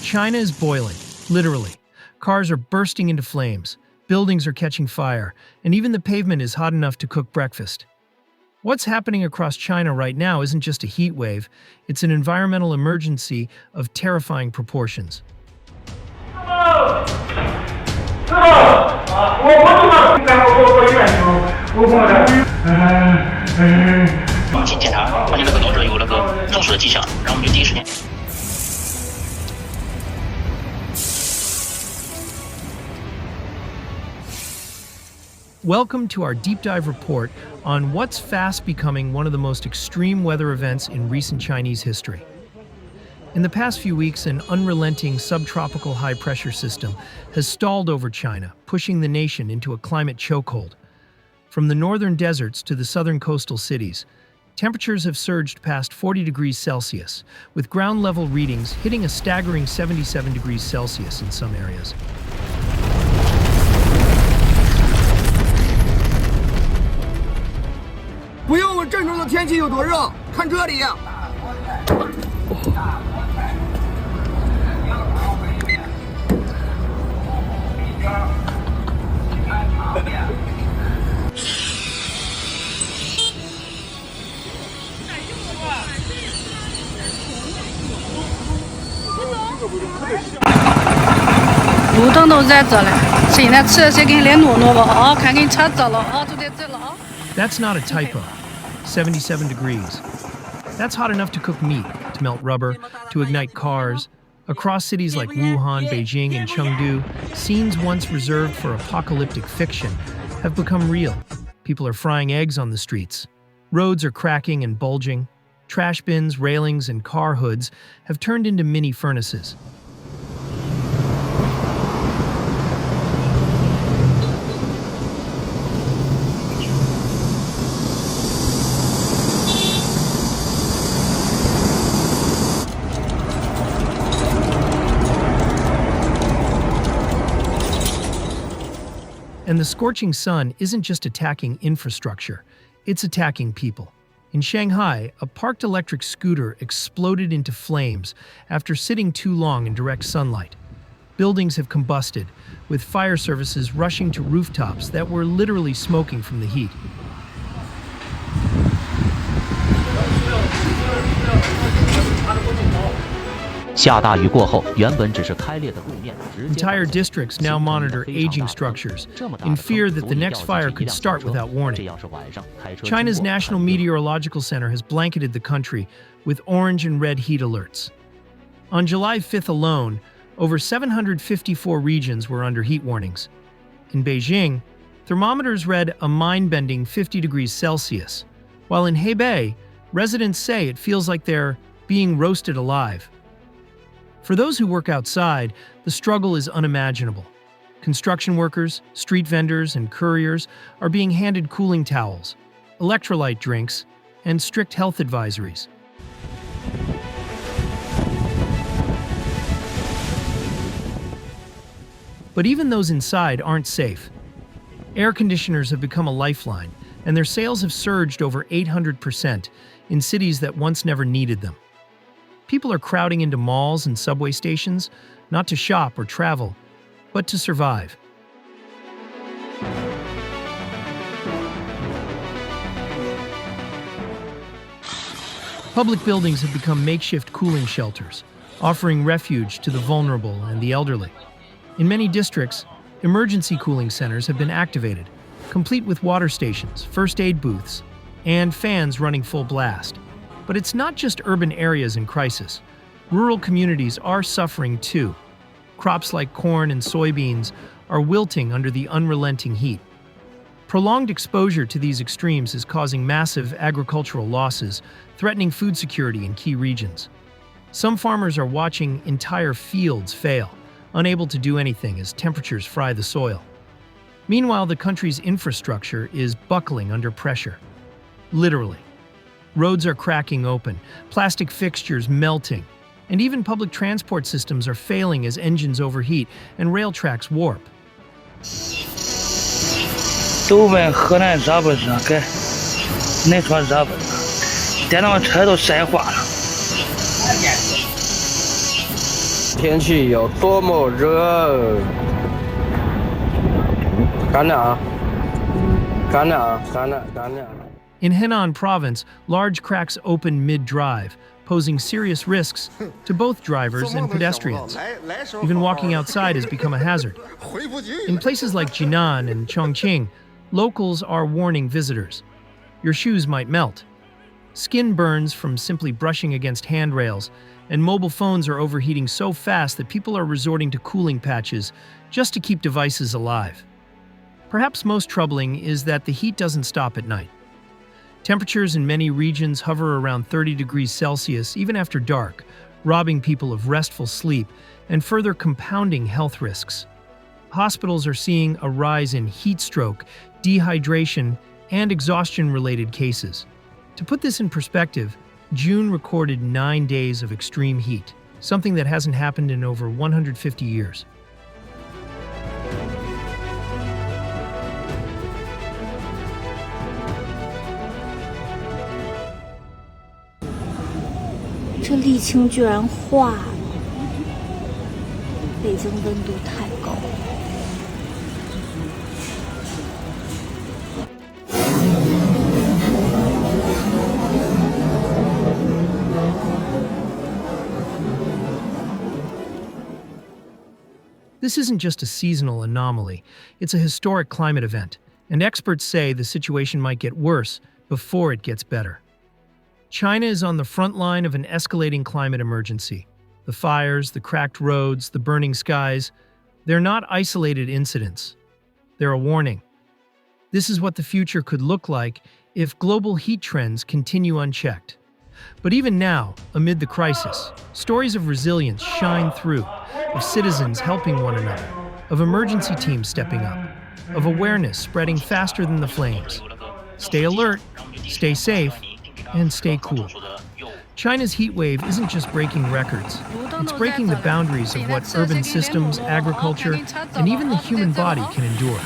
China is boiling, literally. Cars are bursting into flames, buildings are catching fire, and even the pavement is hot enough to cook breakfast. What's happening across China right now isn't just a heat wave, it's an environmental emergency of terrifying proportions. 请检查，发现这个农者有中暑的迹象，然后我们就第一时间。 Welcome to our deep dive report on what's fast becoming one of the most extreme weather events in recent Chinese history. In the past few weeks, an unrelenting subtropical high-pressure system has stalled over China, pushing the nation into a climate chokehold. From the northern deserts to the southern coastal cities, temperatures have surged past 40 degrees Celsius, with ground-level readings hitting a staggering 77 degrees Celsius in some areas. 不用问郑州的天气有多热，看这里。路灯都在这了，现在吃些给你来挪挪吧啊，看给你车着了啊，就在这了啊。 That's not a typo. 77 degrees. That's hot enough to cook meat, to melt rubber, to ignite cars. Across cities like Wuhan, Beijing, and Chengdu, scenes once reserved for apocalyptic fiction have become real. People are frying eggs on the streets. Roads are cracking and bulging. Trash bins, railings, and car hoods have turned into mini furnaces. And the scorching sun isn't just attacking infrastructure, it's attacking people. In Shanghai, a parked electric scooter exploded into flames after sitting too long in direct sunlight. Buildings have combusted, with fire services rushing to rooftops that were literally smoking from the heat. Entire districts now monitor aging structures, in fear that the next fire could start without warning. China's National Meteorological Center has blanketed the country with orange and red heat alerts. On July 5th alone, over 754 regions were under heat warnings. In Beijing, thermometers read a mind-bending 50 degrees Celsius, while in Hebei, residents say it feels like they're being roasted alive. For those who work outside, the struggle is unimaginable. Construction workers, street vendors, and couriers are being handed cooling towels, electrolyte drinks, and strict health advisories. But even those inside aren't safe. Air conditioners have become a lifeline, and their sales have surged over 800% in cities that once never needed them. People are crowding into malls and subway stations, not to shop or travel, but to survive. Public buildings have become makeshift cooling shelters, offering refuge to the vulnerable and the elderly. In many districts, emergency cooling centers have been activated, complete with water stations, first aid booths, and fans running full blast. But it's not just urban areas in crisis. Rural communities are suffering too. Crops like corn and soybeans are wilting under the unrelenting heat. Prolonged exposure to these extremes is causing massive agricultural losses, threatening food security in key regions. Some farmers are watching entire fields fail, unable to do anything as temperatures fry the soil. Meanwhile, the country's infrastructure is buckling under pressure. Literally. Roads are cracking open, plastic fixtures melting, and even public transport systems are failing as engines overheat and rail tracks warp. 都问河南热不热？该恁说热不热？电动车都晒化了。天气有多么热。干了啊！干了啊！干了，干了。 In Henan province, large cracks open mid-drive, posing serious risks to both drivers and pedestrians. Even walking outside has become a hazard. In places like Jinan and Chongqing, locals are warning visitors. Your shoes might melt. Skin burns from simply brushing against handrails, and mobile phones are overheating so fast that people are resorting to cooling patches just to keep devices alive. Perhaps most troubling is that the heat doesn't stop at night. Temperatures in many regions hover around 30 degrees Celsius even after dark, robbing people of restful sleep and further compounding health risks. Hospitals are seeing a rise in heat stroke, dehydration, and exhaustion-related cases. To put this in perspective, June recorded 9 days of extreme heat, something that hasn't happened in over 150 years.这沥青居然化了，北京温度太高。This isn't just a seasonal anomaly, it's a historic climate event, and experts say the situation might get worse before it gets better. China is on the front line of an escalating climate emergency. The fires, the cracked roads, the burning skies, they're not isolated incidents. They're a warning. This is what the future could look like if global heat trends continue unchecked. But even now, amid the crisis, stories of resilience shine through, of citizens helping one another, of emergency teams stepping up, of awareness spreading faster than the flames. Stay alert, stay safe, and stay cool. China's heat wave isn't just breaking records. It's breaking the boundaries of what urban systems, agriculture, and even the human body can endure.